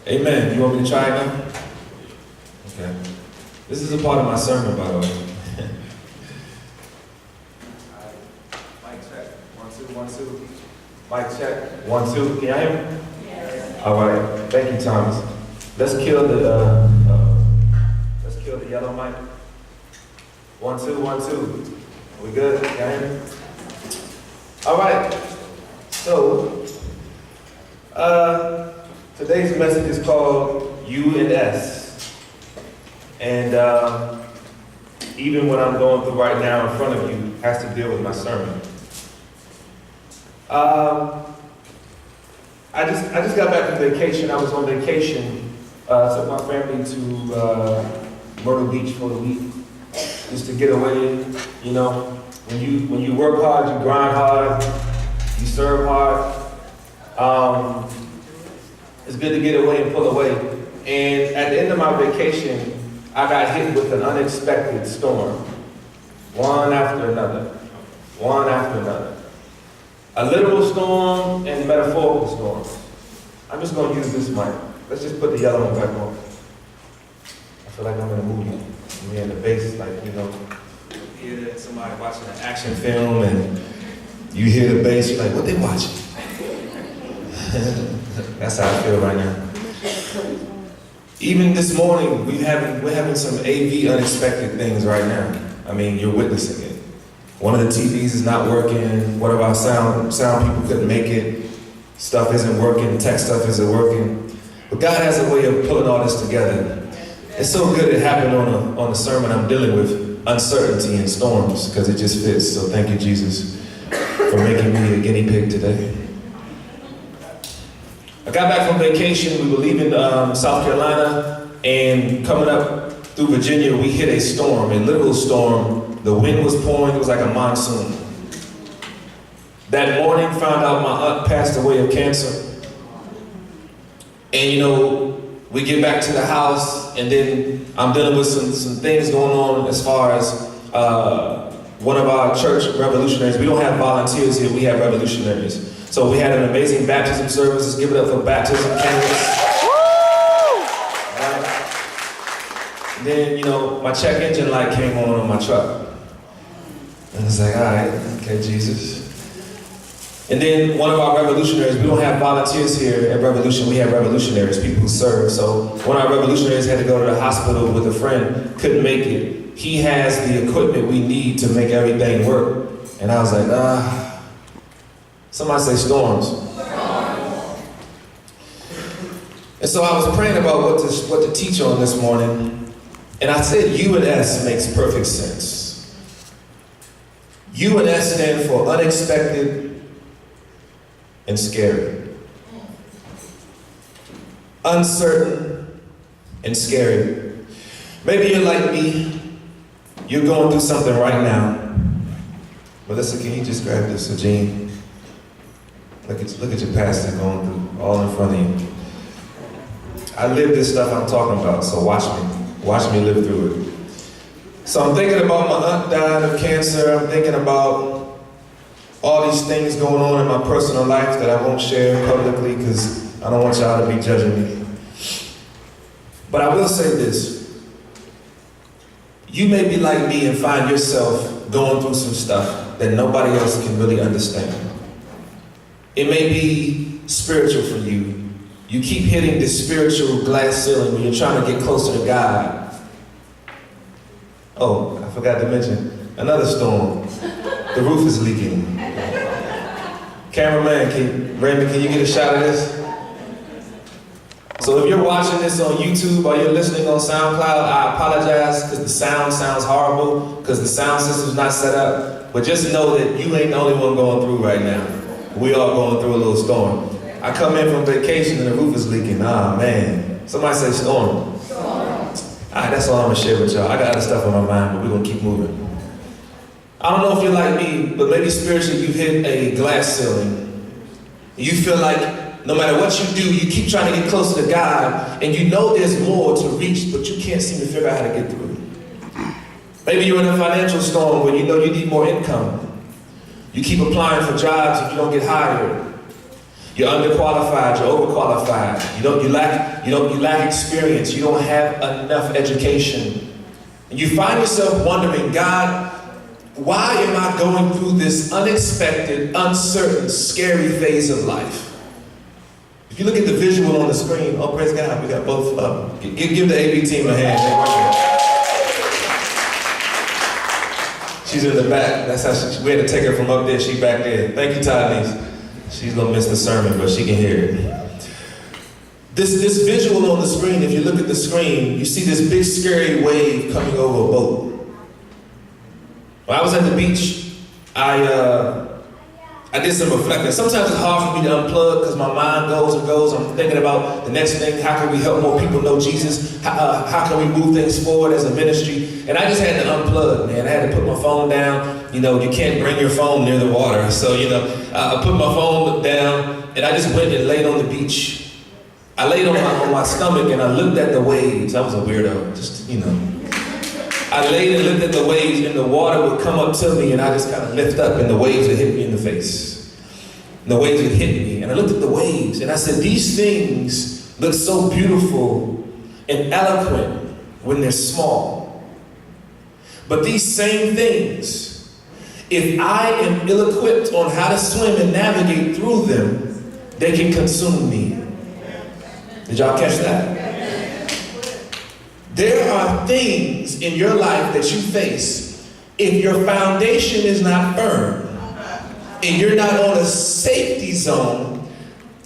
Amen. You want me to try it now? Okay. This is a part of my sermon, by the way. Mic check. 1, 2, 1, 2. Mic check. 1, 2. Can you hear me? Yes. All right. Thank you, Thomas. Let's kill the yellow mic. 1, 2, 1, 2. We good? Can you hear me? All right. So, today's message is called U and S. And even what I'm going through right now in front of you has to deal with my sermon. I just got back from vacation. I was on vacation. Took my family to Myrtle Beach for the week, just to get away. You know, when you work hard, you grind hard, you serve hard. It's good to get away and pull away. And at the end of my vacation, I got hit with an unexpected storm. One after another. One after another. A literal storm and metaphorical storms. I'm just going to use this mic. Let's just put the yellow one back on. I feel like I'm in a movie. We're in the bass, like, you know, you hear somebody watching an action film and you hear the bass, you're like, what they watching? That's how I feel right now. Even this morning, we're having some AV unexpected things right now. I mean, you're witnessing it. One of the TVs is not working. One of our sound people couldn't make it. Stuff isn't working. Tech stuff isn't working. But God has a way of pulling all this together. It's so good it happened on a sermon I'm dealing with, uncertainty and storms, because it just fits. So thank you, Jesus, for making me a guinea pig today. I got back from vacation. We were leaving South Carolina, and coming up through Virginia, we hit a storm, a literal storm. The wind was pouring. It was like a monsoon. That morning, found out my aunt passed away of cancer. And you know, we get back to the house, and then I'm dealing with some things going on as far as one of our church revolutionaries. We don't have volunteers here, we have revolutionaries. So we had an amazing baptism service. Let's give it up for baptism candidates. Right. Then, you know, my check engine light came on my truck. And it's like, all right, okay, Jesus. And then one of our revolutionaries, we don't have volunteers here at Revolution, we have revolutionaries, people who serve. So one of our revolutionaries had to go to the hospital with a friend, couldn't make it. He has the equipment we need to make everything work. And I was like, somebody say storms. And so I was praying about what to teach on this morning. And I said U and S makes perfect sense. U and S stand for unexpected and scary. Uncertain and scary. Maybe you're like me. You're going through something right now. Melissa, can you just grab this, Eugene? Look at your pastor going through, all in front of you. I live this stuff I'm talking about, so watch me. Watch me live through it. So I'm thinking about my aunt died of cancer. I'm thinking about all these things going on in my personal life that I won't share publicly because I don't want y'all to be judging me. But I will say this. You may be like me and find yourself going through some stuff that nobody else can really understand. It may be spiritual for you. You keep hitting this spiritual glass ceiling when you're trying to get closer to God. Oh, I forgot to mention, another storm. The roof is leaking. Cameraman, Raymond, can you get a shot of this? So if you're watching this on YouTube or you're listening on SoundCloud, I apologize because the sound sounds horrible, because the sound system's not set up. But just know that you ain't the only one going through right now. We all going through a little storm. I come in from vacation and the roof is leaking. Ah, man. Somebody say storm. All right, that's all I'm going to share with y'all. I got other stuff on my mind, but we're going to keep moving. I don't know if you're like me, but maybe spiritually you've hit a glass ceiling. You feel like no matter what you do, you keep trying to get closer to God, and you know there's more to reach, but you can't seem to figure out how to get through it. Maybe you're in a financial storm where you know you need more income. You keep applying for jobs and you don't get hired. You're underqualified, you're overqualified. You lack experience, you don't have enough education. And you find yourself wondering, God, why am I going through this unexpected, uncertain, scary phase of life? If you look at the visual on the screen, oh praise God, we got both of them. Give the AV team a hand. She's in the back. That's how we had to take her from up there. She back there. Thank you, Tyrese. She's gonna miss the sermon, but she can hear it. This visual on the screen, if you look at the screen, you see this big scary wave coming over a boat. When I was at the beach, I did some reflecting. Sometimes it's hard for me to unplug because my mind goes and goes. I'm thinking about the next thing. How can we help more people know Jesus? How can we move things forward as a ministry? And I just had to unplug, man. I had to put my phone down. You know, you can't bring your phone near the water. So, I put my phone down and I just went and laid on the beach. I laid on my stomach and I looked at the waves. I was a weirdo, I laid and looked at the waves and the water would come up to me and I just kind of lift up and the waves would hit me in the face. And the waves would hit me and I looked at the waves and I said, these things look so beautiful and eloquent when they're small. But these same things, if I am ill-equipped on how to swim and navigate through them, they can consume me. Did y'all catch that? There are things in your life that you face. If your foundation is not firm and you're not on a safety zone,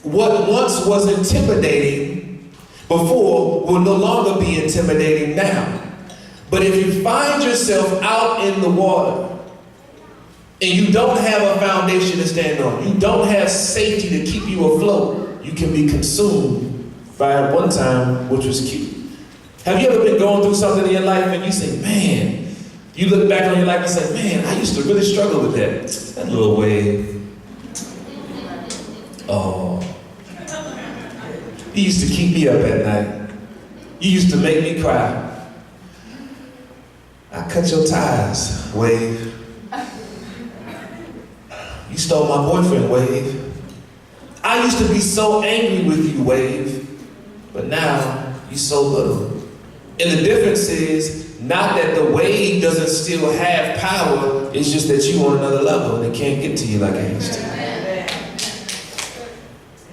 what once was intimidating before will no longer be intimidating now. But if you find yourself out in the water and you don't have a foundation to stand on, you don't have safety to keep you afloat, you can be consumed by one time, which was cute. Have you ever been going through something in your life and you say, man, you look back on your life and say, man, I used to really struggle with that little wave. Oh. You used to keep me up at night. You used to make me cry. I cut your ties, wave. You stole my boyfriend, wave. I used to be so angry with you, wave. But now, you so little. And the difference is not that the wave doesn't still have power, it's just that you on another level and it can't get to you like it used to.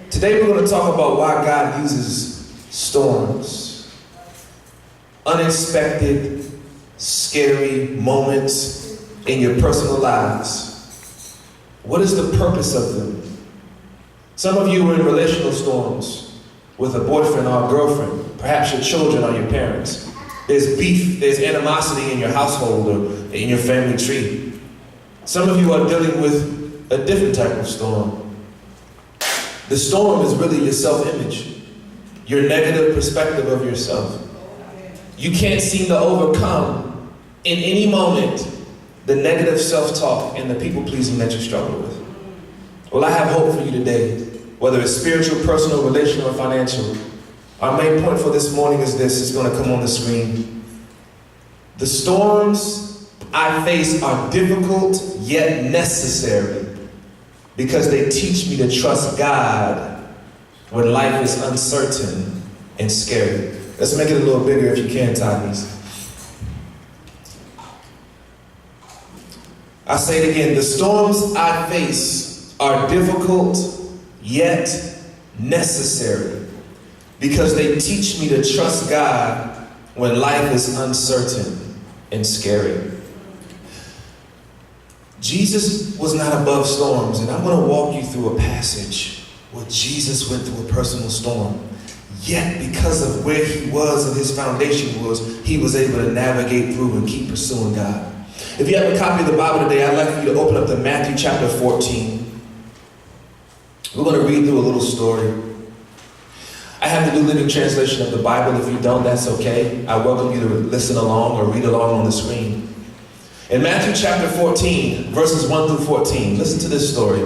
Today we're going to talk about why God uses storms. Unexpected, scary moments in your personal lives. What is the purpose of them? Some of you were in relational storms with a boyfriend or a girlfriend, perhaps your children or your parents. There's beef, there's animosity in your household or in your family tree. Some of you are dealing with a different type of storm. The storm is really your self-image, your negative perspective of yourself. You can't seem to overcome in any moment the negative self-talk and the people-pleasing that you struggle with. Well, I have hope for you today. Whether it's spiritual, personal, relational, or financial. Our main point for this morning is this. It's going to come on the screen. The storms I face are difficult yet necessary because they teach me to trust God when life is uncertain and scary. Let's make it a little bigger if you can, Tyrese. I say it again. The storms I face are difficult yet necessary because they teach me to trust God when life is uncertain and scary. Jesus was not above storms, and I'm going to walk you through a passage where Jesus went through a personal storm. Yet, because of where he was and his foundation was, he was able to navigate through and keep pursuing God. If you have a copy of the Bible today, I'd like for you to open up to Matthew chapter 14. We're going to read through a little story. I have the New Living Translation of the Bible. If you don't, that's okay. I welcome you to listen along or read along on the screen. In Matthew chapter 14, verses 1 through 14, listen to this story.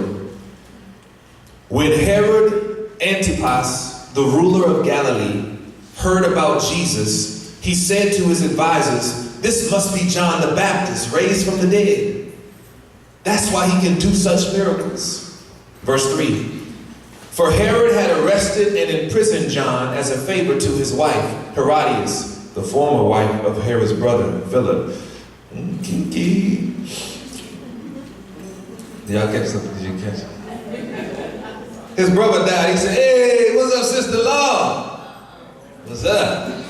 When Herod Antipas, the ruler of Galilee, heard about Jesus, he said to his advisors, "This must be John the Baptist, raised from the dead. That's why he can do such miracles." Verse 3. For Herod had arrested and imprisoned John as a favor to his wife, Herodias, the former wife of Herod's brother, Philip. Kinky. Did y'all catch something? Did you catch it? His brother died. He said, hey, what's up, sister-in-law? What's up?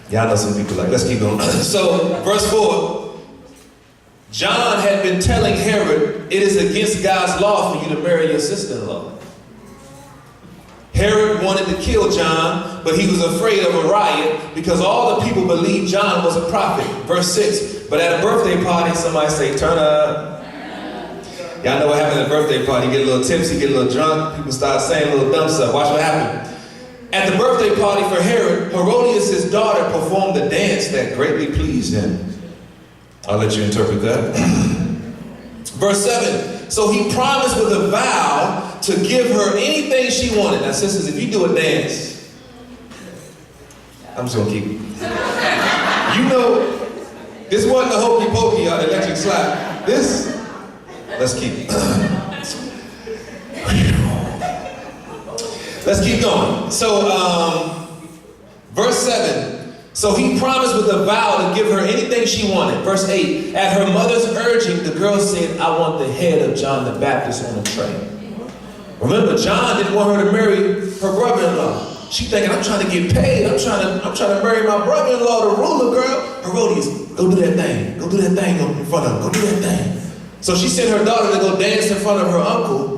Y'all know some people like, let's keep going. So, verse 4. John had been telling Herod, it is against God's law for you to marry your sister-in-law. Herod wanted to kill John, but he was afraid of a riot because all the people believed John was a prophet. Verse 6. But at a birthday party, somebody say, turn up. Y'all know what happens at a birthday party. You get a little tipsy, get a little drunk. People start saying a little dumb stuff. Watch what happened. At the birthday party for Herod, Herodias, his daughter, performed a dance that greatly pleased him. I'll let you interpret that. Verse 7. So he promised with a vow to give her anything she wanted. Now, sisters, if you do a dance, I'm just going to keep it. You know, this wasn't the hokey pokey or the electric slap. This, let's keep it. Let's keep going. So, verse 7. So he promised with a vow to give her anything she wanted. Verse 8. At her mother's urging, the girl said, I want the head of John the Baptist on a tray. Remember, John didn't want her to marry her brother-in-law. She thinking, I'm trying to get paid. I'm trying to marry my brother-in-law, the ruler, girl. Herodias, go do that thing. Go do that thing in front of him. Go do that thing. So she sent her daughter to go dance in front of her uncle.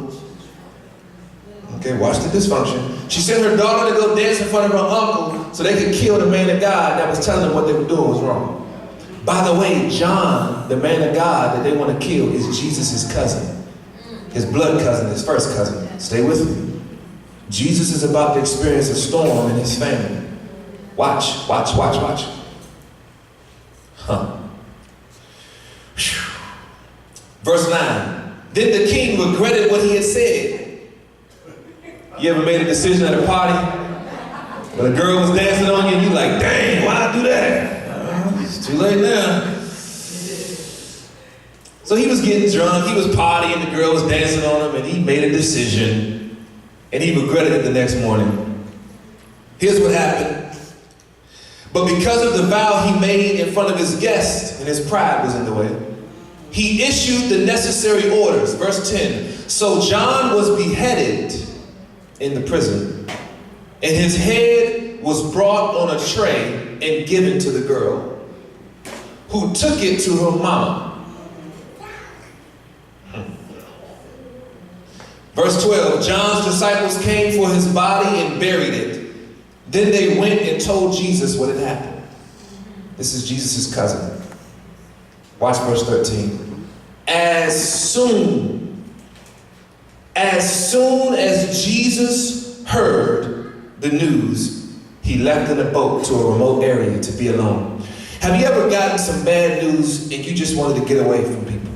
Okay, watch the dysfunction. She sent her daughter to go dance in front of her uncle so they could kill the man of God that was telling them what they were doing was wrong. By the way, John, the man of God that they want to kill, is Jesus' cousin. His blood cousin, his first cousin. Stay with me. Jesus is about to experience a storm in his family. Watch, watch, watch, watch. Huh. Verse 9. Then the king regretted what he had said. You ever made a decision at a party when a girl was dancing on you and you like, dang, why'd I do that? It's too late now. So he was getting drunk, he was partying, the girl was dancing on him, and he made a decision, and he regretted it the next morning. Here's what happened. But because of the vow he made in front of his guests, and his pride was in the way, he issued the necessary orders. Verse 10. So John was beheaded in the prison, and his head was brought on a tray and given to the girl, who took it to her mama. Verse 12, John's disciples came for his body and buried it. Then they went and told Jesus what had happened. This is Jesus' cousin. Watch verse 13. As soon as Jesus heard the news, he left in a boat to a remote area to be alone. Have you ever gotten some bad news and you just wanted to get away from people?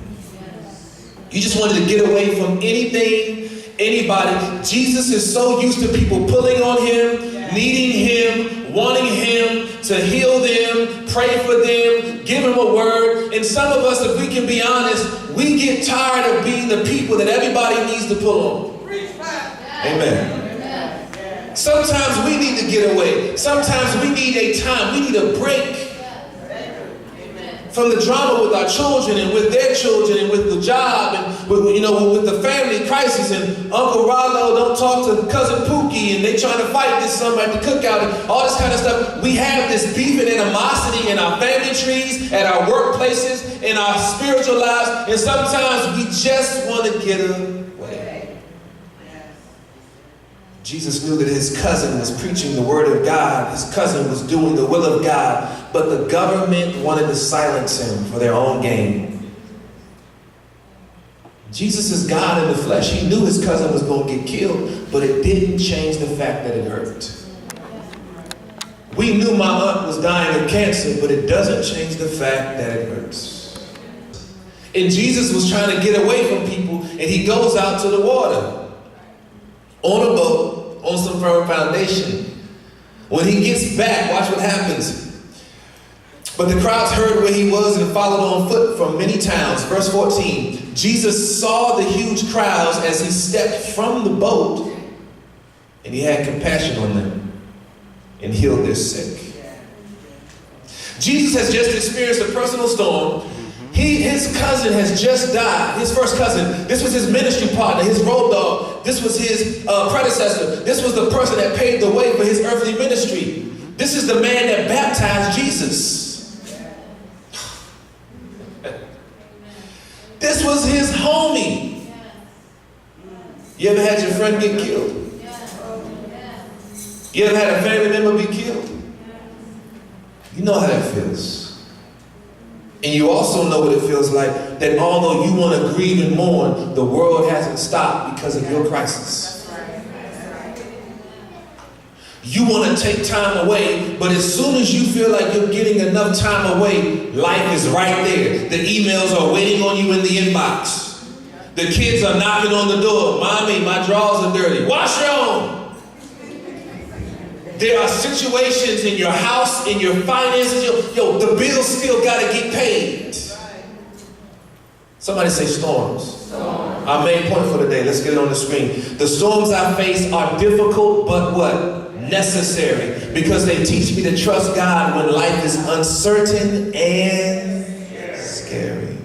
You just wanted to get away from anything, anybody. Jesus is so used to people pulling on him, needing him, wanting him to heal them, pray for them, give him a word. And some of us, if we can be honest, we get tired of being the people that everybody needs to pull on. Amen. Sometimes we need to get away. Sometimes we need a time. We need a break from the drama with our children and with their children and with the job and with the family crisis and Uncle Rollo don't talk to Cousin Pookie and they trying to fight this summer at the cookout and all this kind of stuff. We have this beef and animosity in our family trees, at our workplaces, in our spiritual lives, and sometimes we just want to get away. Jesus knew that his cousin was preaching the word of God. His cousin was doing the will of God, but the government wanted to silence him for their own gain. Jesus is God in the flesh. He knew his cousin was going to get killed, but it didn't change the fact that it hurt. We knew my aunt was dying of cancer, but it doesn't change the fact that it hurts. And Jesus was trying to get away from people, and he goes out to the water on a boat, on some firm foundation. When he gets back, watch what happens. But the crowds heard where he was and followed on foot from many towns. Verse 14, Jesus saw the huge crowds as he stepped from the boat, and he had compassion on them and healed their sick. Jesus has just experienced a personal storm. His cousin has just died. His first cousin. This was his ministry partner, his road dog. This was his predecessor. This was the person that paved the way for his earthly ministry. This is the man that baptized Jesus. This was his homie. You ever had your friend get killed? You ever had a family member be killed? You know how that feels. And you also know what it feels like that although you want to grieve and mourn, the world hasn't stopped because of your crisis. You want to take time away, but as soon as you feel like you're getting enough time away, life is right there. The emails are waiting on you in the inbox. The kids are knocking on the door. Mommy, my drawers are dirty. Wash your own. There are situations in your house, in your finances. The bills still got to get paid. Somebody say storms. Our main point for today, let's get it on the screen. The storms I face are difficult, but what? Necessary. Because they teach me to trust God when life is uncertain and scary.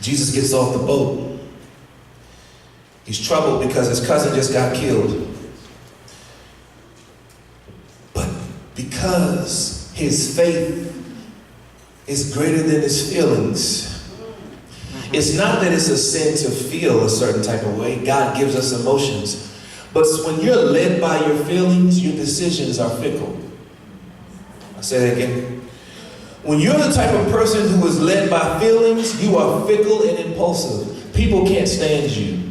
Jesus gets off the boat. He's troubled because his cousin just got killed. But because his faith is greater than his feelings, it's not that it's a sin to feel a certain type of way. God gives us emotions. But when you're led by your feelings, your decisions are fickle. I'll say that again. When you're the type of person who is led by feelings, you are fickle and impulsive. People can't stand you.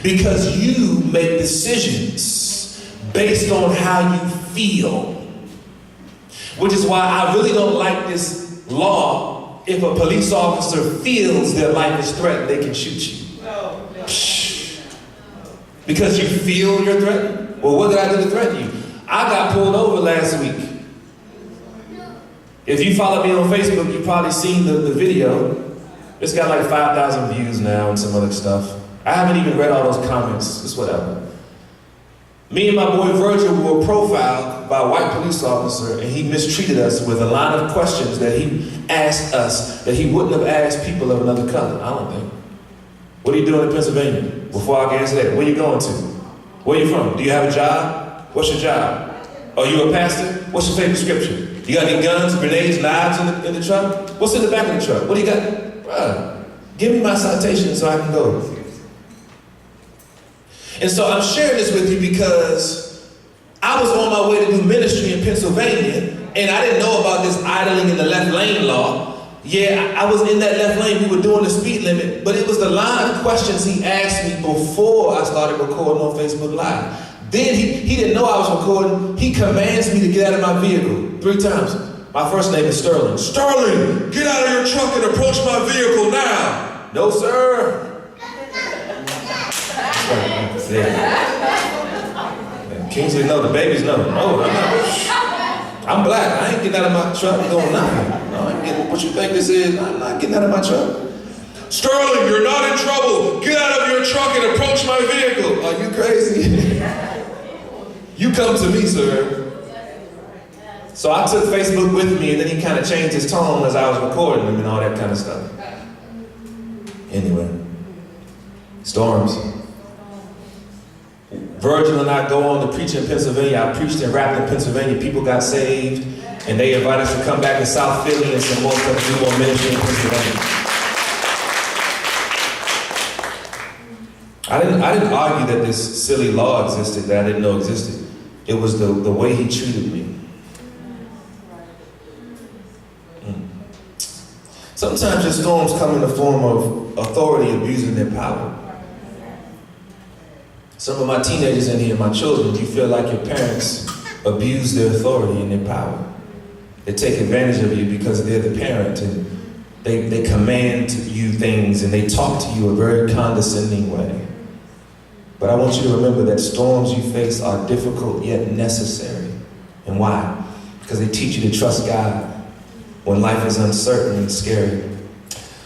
Because you make decisions based on how you feel. Which is why I really don't like this law. If a police officer feels their life is threatened, they can shoot you. Because you feel you're threatened? Well, what did I do to threaten you? I got pulled over last week. If you follow me on Facebook, you've probably seen the video. It's got like 5,000 views now and some other stuff. I haven't even read all those comments. It's whatever. Me and my boy Virgil were profiled by a white police officer, and he mistreated us with a line of questions that he asked us that he wouldn't have asked people of another color, I don't think. What are you doing in Pennsylvania? Before I can answer that, where you going to? Where you from? Do you have a job? What's your job? Are you a pastor? What's your favorite scripture? You got any guns, grenades, knives in the truck? What's in the back of the truck? What do you got? Bruh, give me my citation so I can go. And so I'm sharing this with you because I was on my way to do ministry in Pennsylvania, and I didn't know about this idling in the left lane law. Yeah, I was in that left lane. We were doing the speed limit, but it was the line of questions he asked me before I started recording on Facebook Live. Then he didn't know I was recording. He commands me to get out of my vehicle 3 times. My first name is Sterling. Sterling, get out of your truck and approach my vehicle now. No, sir. Kingsley, no, the babies, no. No, I'm not. I'm black. I ain't getting out of my truck and going nothing. No, I ain't getting, what you think this is? I'm not getting out of my truck. Sterling, you're not in trouble. Get out of your truck and approach my vehicle. Are you crazy? You come to me, sir. So I took Facebook with me, and then he kind of changed his tone as I was recording him and all that kind of stuff. Anyway, storms. Virgil and I go on to preach in Pennsylvania. I preached and rapped in Pennsylvania. People got saved, and they invited us to come back to South Philly and some more stuff to do more ministry in Pennsylvania. I didn't argue that this silly law existed that I didn't know existed. It was the way he treated me. Sometimes your storms come in the form of authority abusing their power. Some of my teenagers in here, my children, you feel like your parents abuse their authority and their power. They take advantage of you because they're the parent, and they command you things and they talk to you a very condescending way. But I want you to remember that storms you face are difficult yet necessary. And why? because they teach you to trust God when life is uncertain and scary.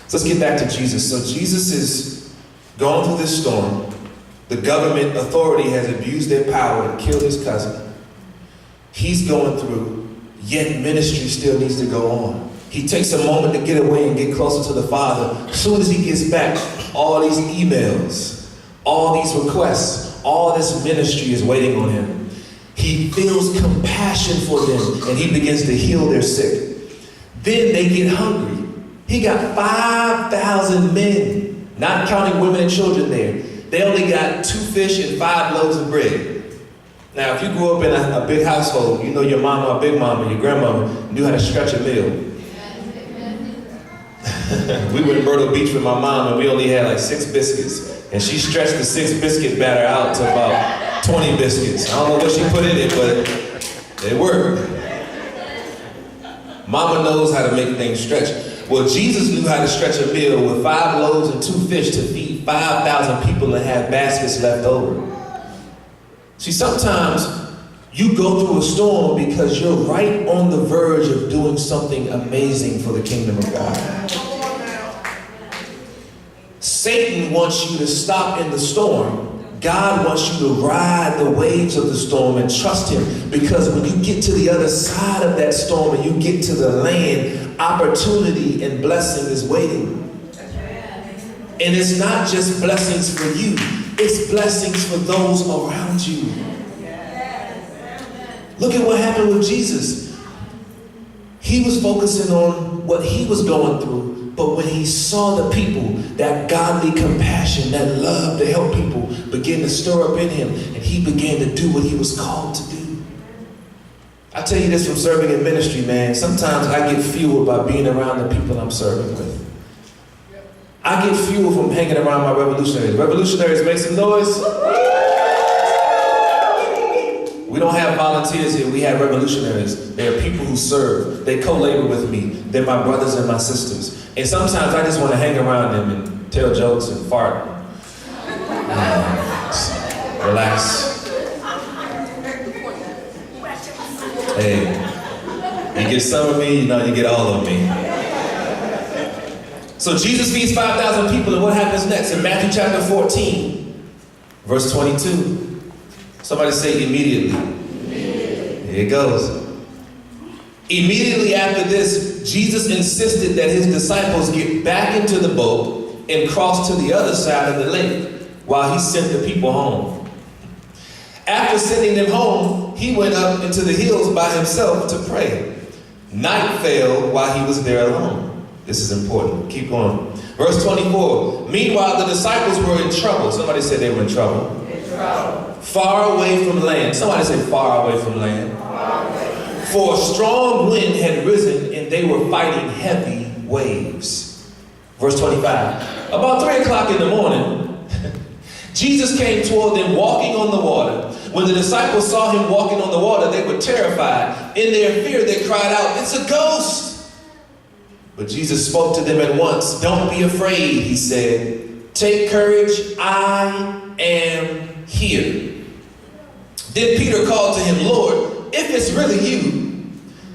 So let's get back to Jesus. So Jesus is going through this storm. The government authority has abused their power and killed his cousin. He's going through, yet ministry still needs to go on. He takes a moment to get away and get closer to the Father. As soon as he gets back, all these emails, all these requests, all this ministry is waiting on him. He feels compassion for them and he begins to heal their sick. Then they get hungry. He got 5,000 men, not counting women and children there. They only got 2 fish and 5 loaves of bread. Now, if you grew up in a big household, you know your mama or big mama, your grandmama knew how to stretch a meal. We were in Myrtle Beach with my mom and we only had like 6 biscuits. And she stretched the 6 biscuit batter out to about 20 biscuits. I don't know what she put in it, but it worked. Mama knows how to make things stretch. Well, Jesus knew how to stretch a meal with 5 loaves and 2 fish to feed 5,000 people and have baskets left over. See, sometimes you go through a storm because you're right on the verge of doing something amazing for the kingdom of God. Satan wants you to stop in the storm. God wants you to ride the waves of the storm and trust him, because when you get to the other side of that storm and you get to the land, opportunity and blessing is waiting. And it's not just blessings for you, it's blessings for those around you. Look at what happened with Jesus. He was focusing on what he was going through, but when he saw the people, that godly compassion, that love to help people began to stir up in him, and he began to do what he was called to do. I tell you this from serving in ministry, man. Sometimes I get fueled by being around the people I'm serving with. I get fuel from hanging around my revolutionaries. Revolutionaries, make some noise. We don't have volunteers here, we have revolutionaries. They are people who serve. They co-labor with me. They're my brothers and my sisters. And sometimes I just want to hang around them and tell jokes and fart. Relax. Hey, you get some of me, you know you get all of me. So Jesus feeds 5,000 people, and what happens next? In Matthew chapter 14, verse 22. Somebody say immediately. Here it goes. Immediately after this, Jesus insisted that his disciples get back into the boat and cross to the other side of the lake while he sent the people home. After sending them home, he went up into the hills by himself to pray. Night fell while he was there alone. This is important. Keep going. Verse 24. Meanwhile, the disciples were in trouble. Somebody said they were in trouble. Far away from land. Somebody said far away from land. For a strong wind had risen and they were fighting heavy waves. Verse 25. About 3 o'clock in the morning, Jesus came toward them walking on the water. When the disciples saw him walking on the water, they were terrified. In their fear, they cried out, "It's a ghost!" But Jesus spoke to them at once. "Don't be afraid," he said. "Take courage, I am here." Then Peter called to him, "Lord, if it's really you,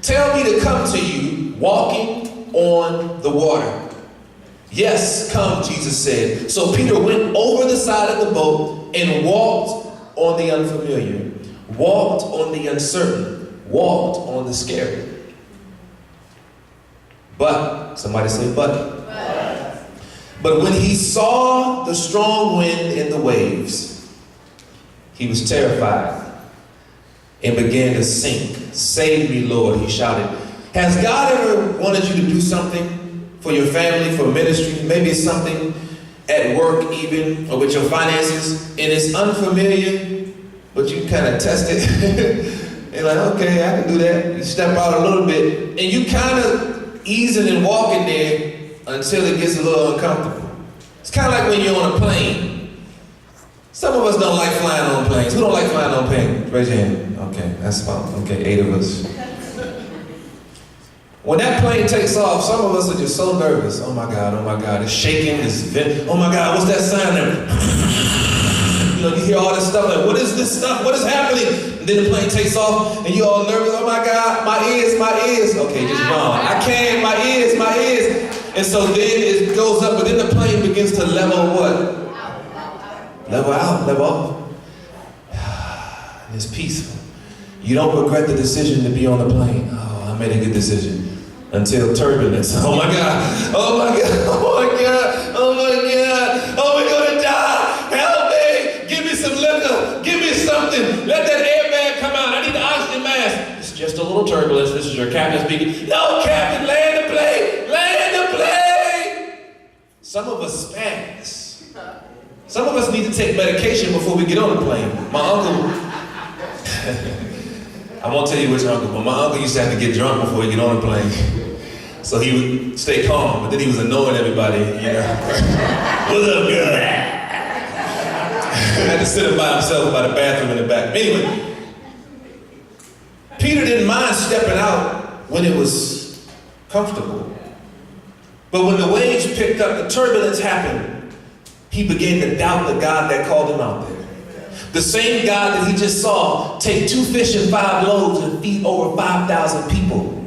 tell me to come to you walking on the water." "Yes, come," Jesus said. So Peter went over the side of the boat and walked on the unfamiliar, walked on the uncertain, walked on the scary. But, somebody say but. But when he saw the strong wind and the waves, he was terrified and began to sink. "Save me, Lord," he shouted. Has God ever wanted you to do something for your family, for ministry? Maybe it's something at work even, or with your finances, and it's unfamiliar, but you kind of test it. You're like, okay, I can do that. You step out a little bit, and you kind of easing and walking there until it gets a little uncomfortable. It's kind of like when you're on a plane. Some of us don't like flying on planes. Who don't like flying on planes? Raise your hand. Okay, that's about, okay, 8 of us. When that plane takes off, some of us are just so nervous. Oh my God, it's shaking, it's oh my God, what's that sound there? you hear all this stuff like, what is this stuff? What is happening? And then the plane takes off and you all nervous. Oh my God, my ears, my ears. Okay, just yawn. I can't, my ears, my ears. And so then it goes up, but then the plane begins to level what? Level out, level off. And it's peaceful. You don't regret the decision to be on the plane. Oh, I made a good decision. Until turbulence. Oh my God, oh my God, oh my God, oh my God. Oh, we're gonna die. Help me. Give me some liquor. Give me something. Let that airbag come out. I need the oxygen mask. It's just a little turbulence. This is your captain speaking. No, captain, land the plane. Land the plane. Some of us spaz. Some of us need to take medication before we get on the plane. My uncle, I won't tell you which uncle, but my uncle used to have to get drunk before he get on the plane. So he would stay calm, but then he was annoying everybody, you know. What's up, girl? Had to sit him by himself by the bathroom in the back. Anyway, Peter didn't mind stepping out when it was comfortable. But when the waves picked up, the turbulence happened, he began to doubt the God that called him out there. The same God that he just saw take 2 fish and 5 loaves and feed over 5,000 people.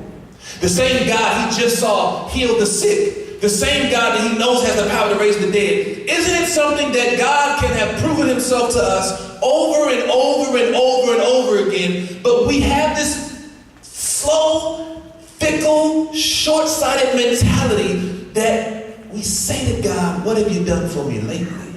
The same God he just saw heal the sick. The same God that he knows has the power to raise the dead. Isn't it something that God can have proven himself to us over and over and over and over again, but we have this slow, fickle, short-sighted mentality that we say to God, what have you done for me lately?